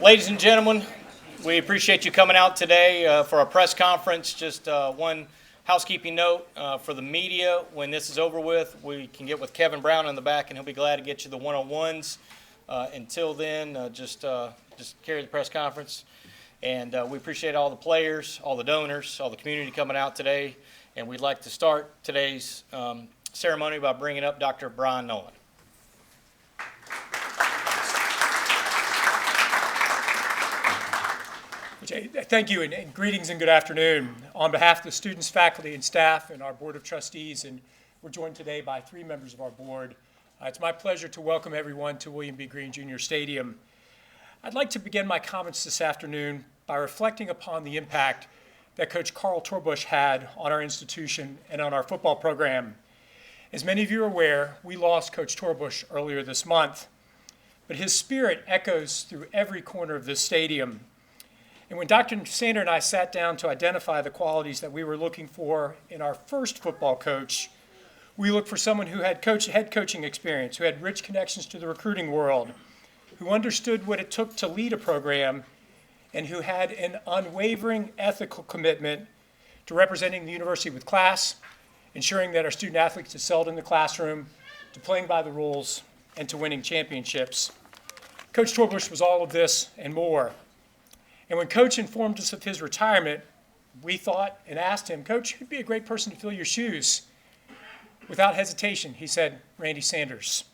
Ladies and gentlemen, we appreciate you coming out today for our press conference. Just one housekeeping note for the media. When this is over with, we can get with Kevin Brown in the back, and he'll be glad to get you the one-on-ones. Until then, just carry the press conference. And we appreciate all the players, all the donors, all the community coming out today. And we'd like to start today's ceremony by bringing up Dr. Brian Nolan. Thank you, and greetings and good afternoon. On behalf of the students, faculty, and staff, and our Board of Trustees, and we're joined today by 3 members of our board. It's my pleasure to welcome everyone to William B. Greene Jr. Stadium. I'd like to begin my comments this afternoon by reflecting upon the impact that Coach Carl Torbush had on our institution and on our football program. As many of you are aware, we lost Coach Torbush earlier this month, but his spirit echoes through every corner of this stadium. And when Dr. Sander and I sat down to identify the qualities that we were looking for in our first football coach, we looked for someone who had head coaching experience, who had rich connections to the recruiting world, who understood what it took to lead a program, and who had an unwavering ethical commitment to representing the university with class, ensuring that our student athletes excelled in the classroom, to playing by the rules, and to winning championships. Coach Torbush was all of this and more. And when Coach informed us of his retirement, we thought and asked him, Coach, who'd be a great person to fill your shoes? Without hesitation, he said, Randy Sanders.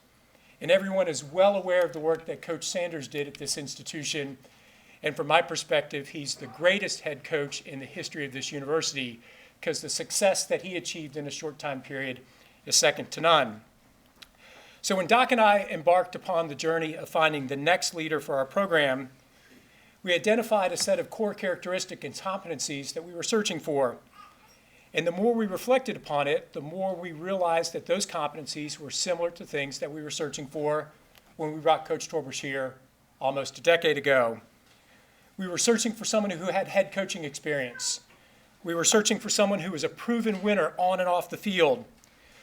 And everyone is well aware of the work that Coach Sanders did at this institution. And from my perspective, he's the greatest head coach in the history of this university because the success that he achieved in a short time period is second to none. So when Doc and I embarked upon the journey of finding the next leader for our program, we identified a set of core characteristics and competencies that we were searching for. And the more we reflected upon it, the more we realized that those competencies were similar to things that we were searching for when we brought Coach Torbush here almost a decade ago. We were searching for someone who had head coaching experience. We were searching for someone who was a proven winner on and off the field,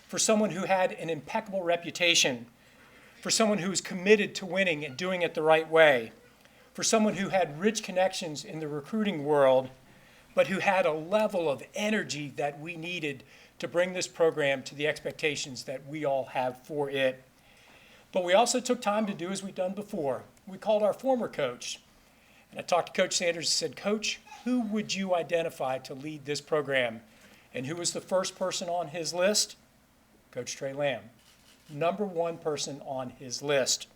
for someone who had an impeccable reputation, for someone who was committed to winning and doing it the right way, for someone who had rich connections in the recruiting world, but who had a level of energy that we needed to bring this program to the expectations that we all have for it. But we also took time to do as we've done before. We called our former coach, and I talked to Coach Sanders and said, Coach, who would you identify to lead this program? And who was the first person on his list? Coach Trey Lamb, number 1 person on his list.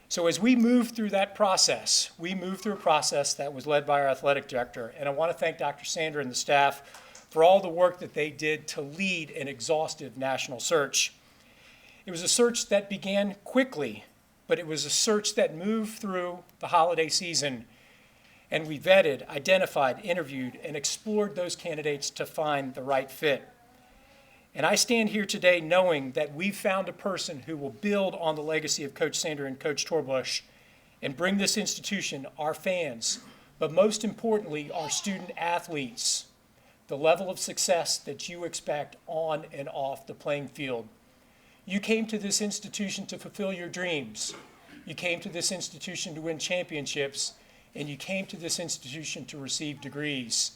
So as we moved through that process, we moved through a process that was led by our athletic director. And I want to thank Dr. Sander and the staff for all the work that they did to lead an exhaustive national search. It was a search that began quickly, but it was a search that moved through the holiday season. And we vetted, identified, interviewed, and explored those candidates to find the right fit. And I stand here today knowing that we've found a person who will build on the legacy of Coach Sander and Coach Torbush and bring this institution, our fans, but most importantly, our student athletes, the level of success that you expect on and off the playing field. You came to this institution to fulfill your dreams. You came to this institution to win championships, and you came to this institution to receive degrees.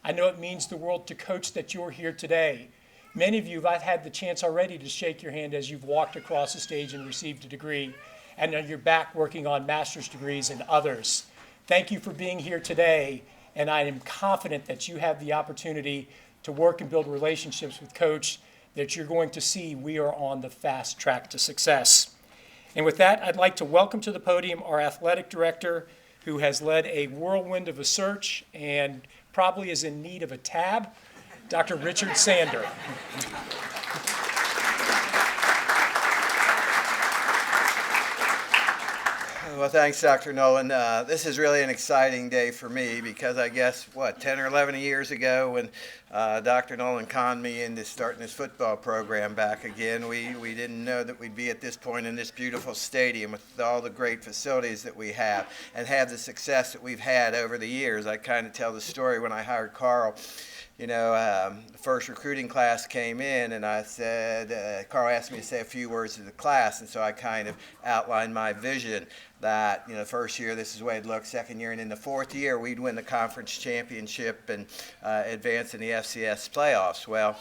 I know it means the world to Coach that you're here today. Many of you, I've had the chance already to shake your hand as you've walked across the stage and received a degree, and now you're back working on master's degrees and others. Thank you for being here today, and I am confident that you have the opportunity to work and build relationships with Coach that you're going to see we are on the fast track to success. And with that, I'd like to welcome to the podium our athletic director, who has led a whirlwind of a search and probably is in need of a tab, Dr. Richard Sander. Well, thanks, Dr. Nolan. This is really an exciting day for me because I guess, 10 or 11 years ago when Dr. Nolan conned me into starting this football program back again, we didn't know that we'd be at this point in this beautiful stadium with all the great facilities that we have and have the success that we've had over the years. I kind of tell the story when I hired Carl. the first recruiting class came in, and I said, Carl asked me to say a few words to the class, and so I kind of outlined my vision that, the first year this is the way it looked, second year, and in the fourth year we'd win the conference championship and advance in the FCS playoffs. Well,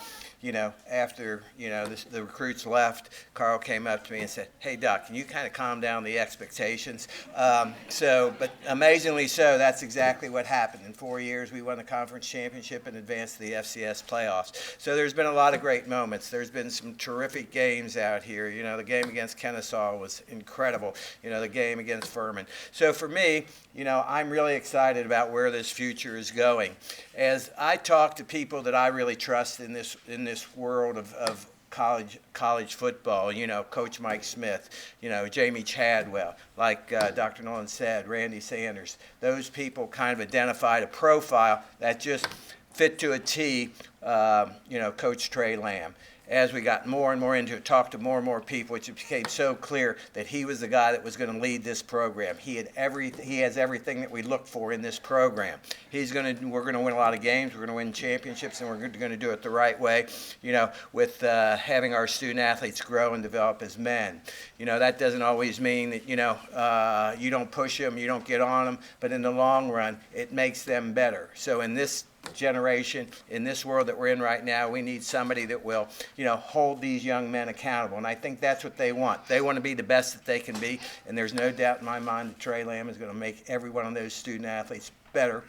after, the recruits left, Carl came up to me and said, "Hey, Doc, can you kind of calm down the expectations?" But amazingly so, that's exactly what happened. In 4 years, we won the conference championship and advanced to the FCS playoffs. So there's been a lot of great moments. There's been some terrific games out here. The game against Kennesaw was incredible. The game against Furman. So for me, I'm really excited about where this future is going. As I talk to people that I really trust in this world of college football, Coach Mike Smith, Jamie Chadwell, like Dr. Nolan said, Randy Sanders, those people kind of identified a profile that just fit to a T, Coach Trey Lamb. As we got more and more into it, talked to more and more people, it became so clear that he was the guy that was going to lead this program. He has everything that we look for in this program. We're going to win a lot of games, we're going to win championships, and we're going to do it the right way, with having our student athletes grow and develop as men. That doesn't always mean that, you don't push them, you don't get on them, but in the long run, it makes them better. So in this generation, in this world that we're in right now, we need somebody that will, hold these young men accountable. And I think that's what they want. They want to be the best that they can be. And there's no doubt in my mind that Trey Lamb is going to make every one of those student athletes better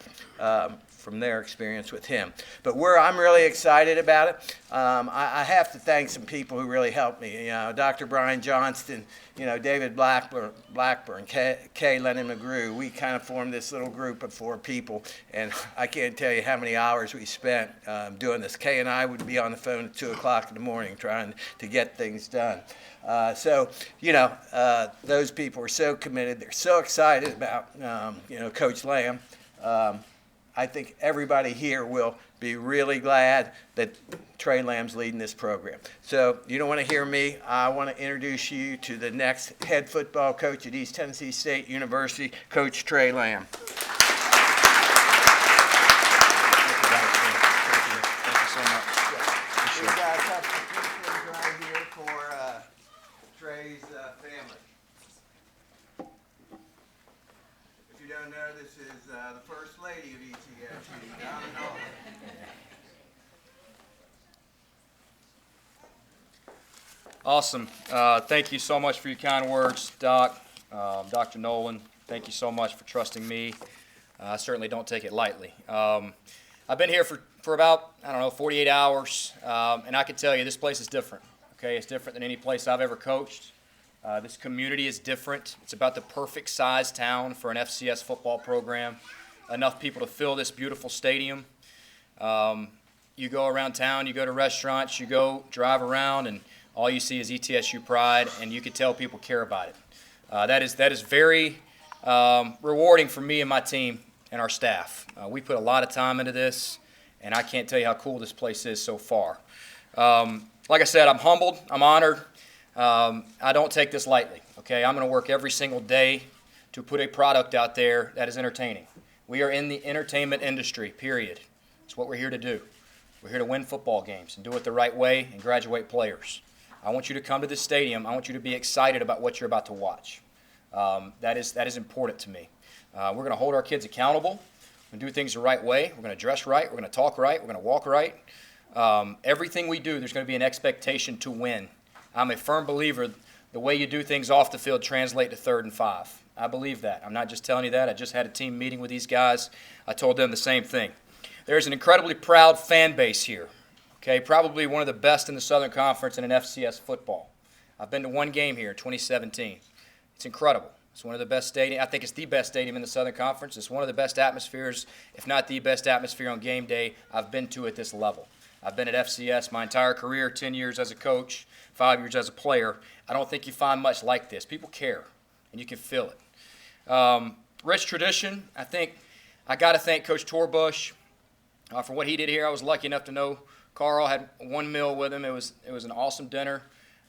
from their experience with him. But where I'm really excited about it, I have to thank some people who really helped me. Dr. Brian Johnston, David Blackburn, Kay Lennon McGrew. We kind of formed this little group of 4 people, and I can't tell you how many hours we spent doing this. Kay and I would be on the phone at 2 o'clock in the morning trying to get things done. Those people are so committed. They're so excited about, Coach Lamb. I think everybody here will be really glad that Trey Lamb's leading this program. So you don't want to hear me. I want to introduce you to the next head football coach at East Tennessee State University, Coach Trey Lamb. Thank you so much. We've got a couple of pictures right here for Trey's family. If you don't know, this is the First Lady of ETSU, Donna Nolan. Awesome. Thank you so much for your kind words, Doc, Dr. Nolan. Thank you so much for trusting me. I certainly don't take it lightly. I've been here for about, 48 hours, and I can tell you this place is different. Okay, it's different than any place I've ever coached. This community is different. It's about the perfect size town for an FCS football program. Enough people to fill this beautiful stadium. You go around town, you go to restaurants, you go drive around, and all you see is ETSU pride, and you can tell people care about it. That is very rewarding for me and my team and our staff. We put a lot of time into this, and I can't tell you how cool this place is so far. Like I said, I'm humbled, I'm honored. I don't take this lightly, okay? I'm going to work every single day to put a product out there that is entertaining. We are in the entertainment industry, period. It's what we're here to do. We're here to win football games and do it the right way and graduate players. I want you to come to this stadium. I want you to be excited about what you're about to watch. That is important to me. We're going to hold our kids accountable. We're going to do things the right way. We're going to dress right. We're going to talk right. We're going to walk right. Everything we do, there's going to be an expectation to win. I'm a firm believer the way you do things off the field translate to 3rd and 5. I believe that. I'm not just telling you that. I just had a team meeting with these guys. I told them the same thing. There's an incredibly proud fan base here. Okay, probably one of the best in the Southern Conference in an FCS football. I've been to one game here in 2017. It's incredible. It's one of the best stadiums. I think it's the best stadium in the Southern Conference. It's one of the best atmospheres, if not the best atmosphere on game day I've been to at this level. I've been at FCS my entire career, 10 years as a coach, 5 years as a player. I don't think you find much like this. People care, and you can feel it. Rich tradition. I think I got to thank Coach Torbush for what he did here. I was lucky enough to know Carl. Had one meal with him. It was an awesome dinner.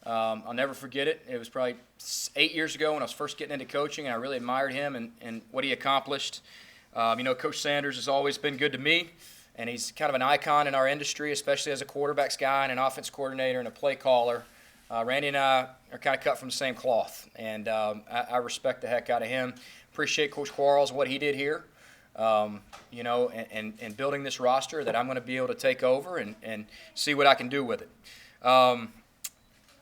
I'll never forget it. It was probably 8 years ago when I was first getting into coaching, and I really admired him and what he accomplished. Coach Sanders has always been good to me, and he's kind of an icon in our industry, especially as a quarterbacks guy and an offense coordinator and a play caller. Randy and I are kind of cut from the same cloth, and I respect the heck out of him. Appreciate Coach Quarles, what he did here, and building this roster that I'm going to be able to take over and see what I can do with it. I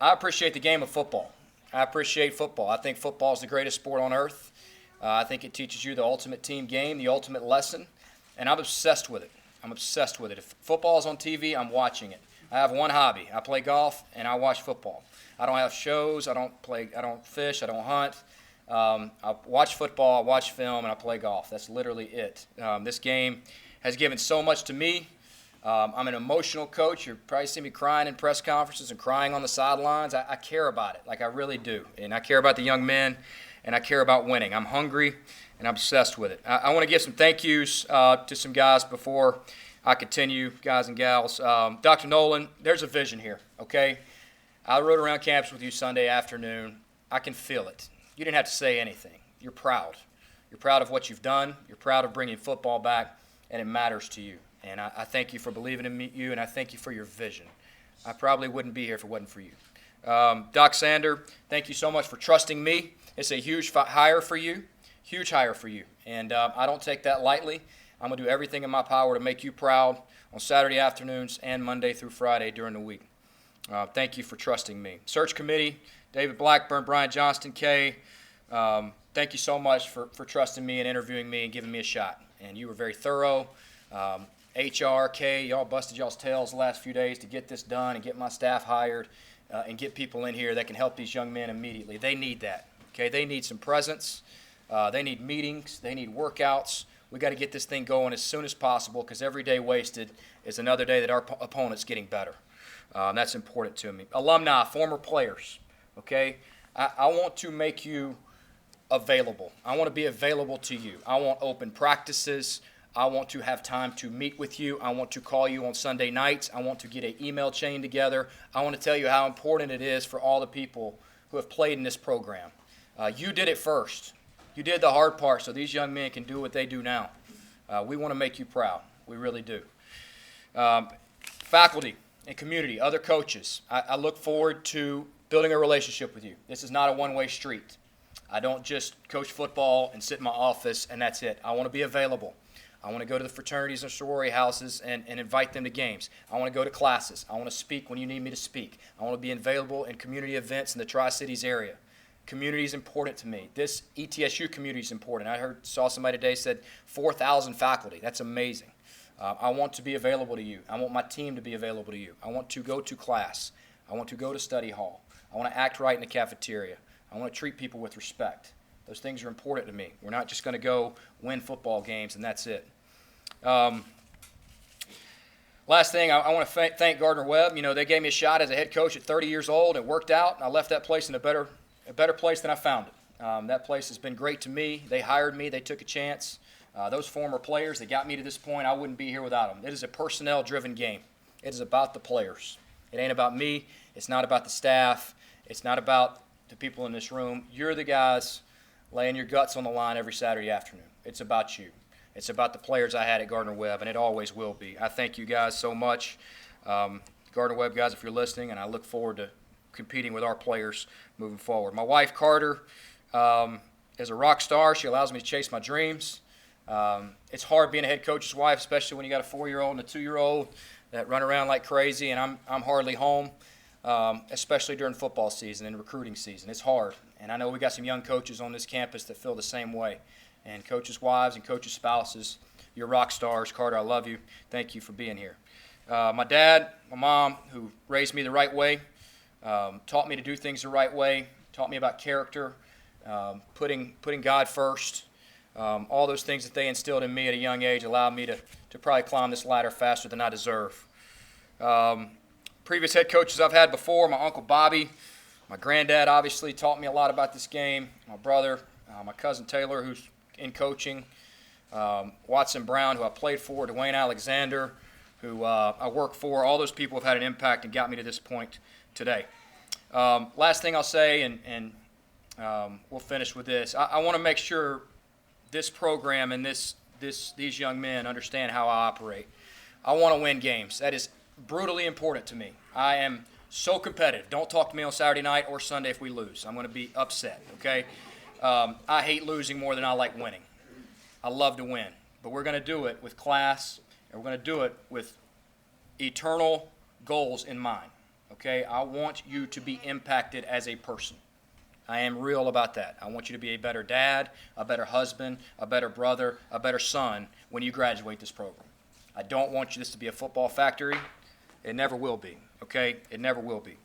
appreciate the game of football. I appreciate football. I think football is the greatest sport on earth. I think it teaches you the ultimate team game, the ultimate lesson, and I'm obsessed with it. I'm obsessed with it. If football is on TV, I'm watching it. I have one hobby. I play golf and I watch football. I don't have shows. I don't fish. I don't hunt. I watch football. I watch film, and I play golf. That's literally it. This game has given so much to me. I'm an emotional coach. You'll probably see me crying in press conferences and crying on the sidelines. I care about it, like I really do. And I care about the young men, and I care about winning. I'm hungry, and I'm obsessed with it. I want to give some thank yous to some guys before I continue, guys and gals. Dr. Nolan, there's a vision here, okay? I rode around campus with you Sunday afternoon. I can feel it. You didn't have to say anything. You're proud. You're proud of what you've done. You're proud of bringing football back, and it matters to you. And I thank you for believing in you, and I thank you for your vision. I probably wouldn't be here if it wasn't for you. Doc Sander, thank you so much for trusting me. It's a huge hire for you, and I don't take that lightly. I'm going to do everything in my power to make you proud on Saturday afternoons and Monday through Friday during the week. Thank you for trusting me. Search committee, David Blackburn, Brian Johnston, Kay, thank you so much for trusting me and interviewing me and giving me a shot. And you were very thorough. HR, Kay, y'all busted y'all's tails the last few days to get this done and get my staff hired and get people in here that can help these young men immediately. They need that. Okay, they need some presence. They need meetings. They need workouts. We got to get this thing going as soon as possible because every day wasted is another day that our opponent's getting better. That's important to me. Alumni, former players, okay? I want to make you available. I want to be available to you. I want open practices. I want to have time to meet with you. I want to call you on Sunday nights. I want to get an email chain together. I want to tell you how important it is for all the people who have played in this program. You did it first. You did the hard part so these young men can do what they do now. We want to make you proud. We really do. Faculty and community, other coaches, I look forward to building a relationship with you. This is not a one-way street. I don't just coach football and sit in my office and that's it. I want to be available. I want to go to the fraternities and sorority houses and invite them to games. I want to go to classes. I want to speak when you need me to speak. I want to be available in community events in the Tri-Cities area. Community is important to me. This ETSU community is important. I saw somebody today said 4,000 faculty. That's amazing. I want to be available to you. I want my team to be available to you. I want to go to class. I want to go to study hall. I want to act right in the cafeteria. I want to treat people with respect. Those things are important to me. We're not just going to go win football games and that's it. Last thing, I want to thank Gardner-Webb. You know, they gave me a shot as a head coach at 30 years old. It worked out. I left that place in a better place than I found it. That place has been great to me. They hired me. They took a chance. Those former players that got me to this point, I wouldn't be here without them. It is a personnel-driven game. It is about the players. It ain't about me. It's not about the staff. It's not about the people in this room. You're the guys laying your guts on the line every Saturday afternoon. It's about you. It's about the players I had at Gardner-Webb, and it always will be. I thank you guys so much. Gardner-Webb guys, if you're listening, and I look forward to competing with our players moving forward. My wife, Carter, is a rock star. She allows me to chase my dreams. It's hard being a head coach's wife, especially when you got a 4-year-old and a 2-year-old that run around like crazy, and I'm hardly home, especially during football season and recruiting season. It's hard, and I know we got some young coaches on this campus that feel the same way. And coaches' wives and coaches' spouses, you're rock stars. Carter, I love you. Thank you for being here. My dad, my mom, who raised me the right way, taught me to do things the right way, taught me about character, putting God first. All those things that they instilled in me at a young age allowed me to probably climb this ladder faster than I deserve. Previous head coaches I've had before, my Uncle Bobby, my granddad obviously taught me a lot about this game, my brother, my cousin Taylor, who's in coaching, Watson Brown, who I played for, Dwayne Alexander, who I work for. All those people have had an impact and got me to this point today. Last thing I'll say, and we'll finish with this. I want to make sure this program and these young men understand how I operate. I want to win games. That is brutally important to me. I am so competitive. Don't talk to me on Saturday night or Sunday if we lose. I'm going to be upset, okay? I hate losing more than I like winning. I love to win. But we're going to do it with class, and we're going to do it with eternal goals in mind, okay? I want you to be impacted as a person. I am real about that. I want you to be a better dad, a better husband, a better brother, a better son when you graduate this program. I don't want this to be a football factory. It never will be, okay? It never will be.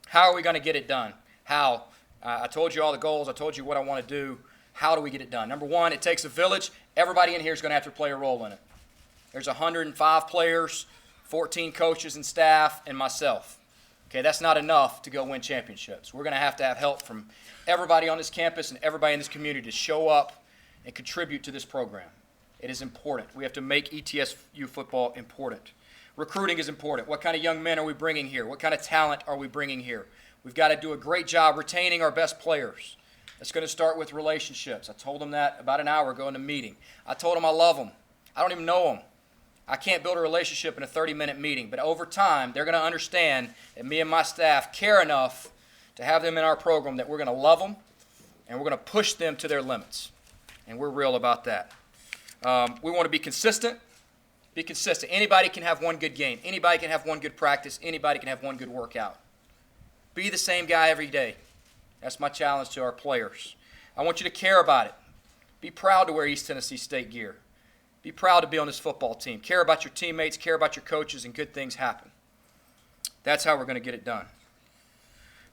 How are we going to get it done? How? I told you all the goals. I told you what I want to do. How do we get it done? Number one, it takes a village. Everybody in here is going to have to play a role in it. There's 105 players, 14 coaches and staff, and myself. Okay, that's not enough to go win championships. We're going to have help from everybody on this campus and everybody in this community to show up and contribute to this program. It is important. We have to make ETSU football important. Recruiting is important. What kind of young men are we bringing here? What kind of talent are we bringing here? We've got to do a great job retaining our best players. It's going to start with relationships. I told them that about an hour ago in the meeting. I told them I love them. I don't even know them. I can't build a relationship in a 30-minute meeting, but over time, they're going to understand that me and my staff care enough to have them in our program that we're going to love them and we're going to push them to their limits. And we're real about that. We want to be consistent. Be consistent. Anybody can have one good game. Anybody can have one good practice. Anybody can have one good workout. Be the same guy every day. That's my challenge to our players. I want you to care about it. Be proud to wear East Tennessee State gear. Be proud to be on this football team. Care about your teammates, care about your coaches, and good things happen. That's how we're going to get it done.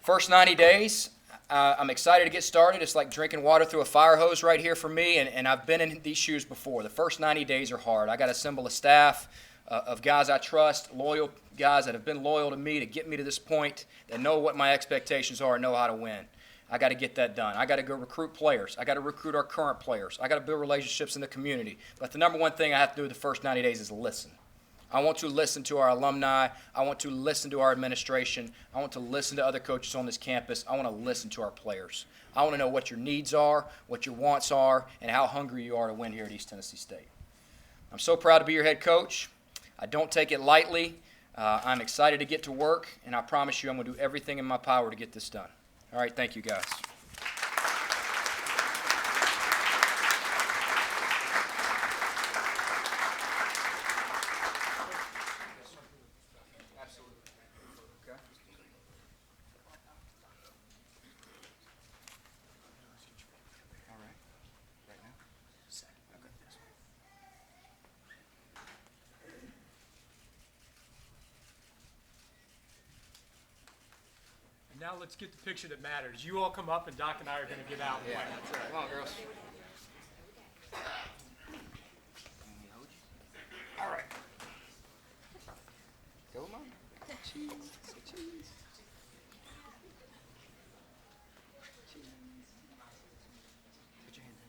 First 90 days, I'm excited to get started. It's like drinking water through a fire hose right here for me, and I've been in these shoes before. The first 90 days are hard. I got to assemble a staff of guys I trust, loyal guys that have been loyal to me to get me to this point, that know what my expectations are and know how to win. I got to get that done. I got to go recruit players. I got to recruit our current players. I got to build relationships in the community. But the number one thing I have to do the first 90 days is listen. I want to listen to our alumni. I want to listen to our administration. I want to listen to other coaches on this campus. I want to listen to our players. I want to know what your needs are, what your wants are, and how hungry you are to win here at East Tennessee State. I'm so proud to be your head coach. I don't take it lightly. I'm excited to get to work, and I promise you I'm going to do everything in my power to get this done. All right, thank you, guys. Now let's get the picture that matters. You all come up, and Doc and I are going to get out. Yeah, that's right. Come on, girls. All right. Go, Mom. Cheese. Cheese. Put your hand down.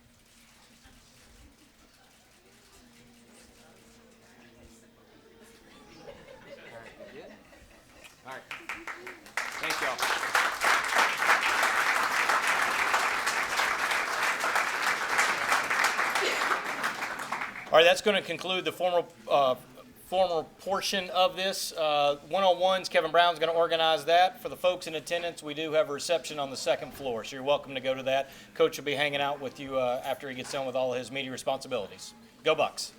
All right, good? All right. Thank y'all. All right, that's going to conclude the formal portion of this. One-on-ones, Kevin Brown's going to organize that. For the folks in attendance, we do have a reception on the second floor, so you're welcome to go to that. Coach will be hanging out with you after he gets done with all of his media responsibilities. Go Bucks.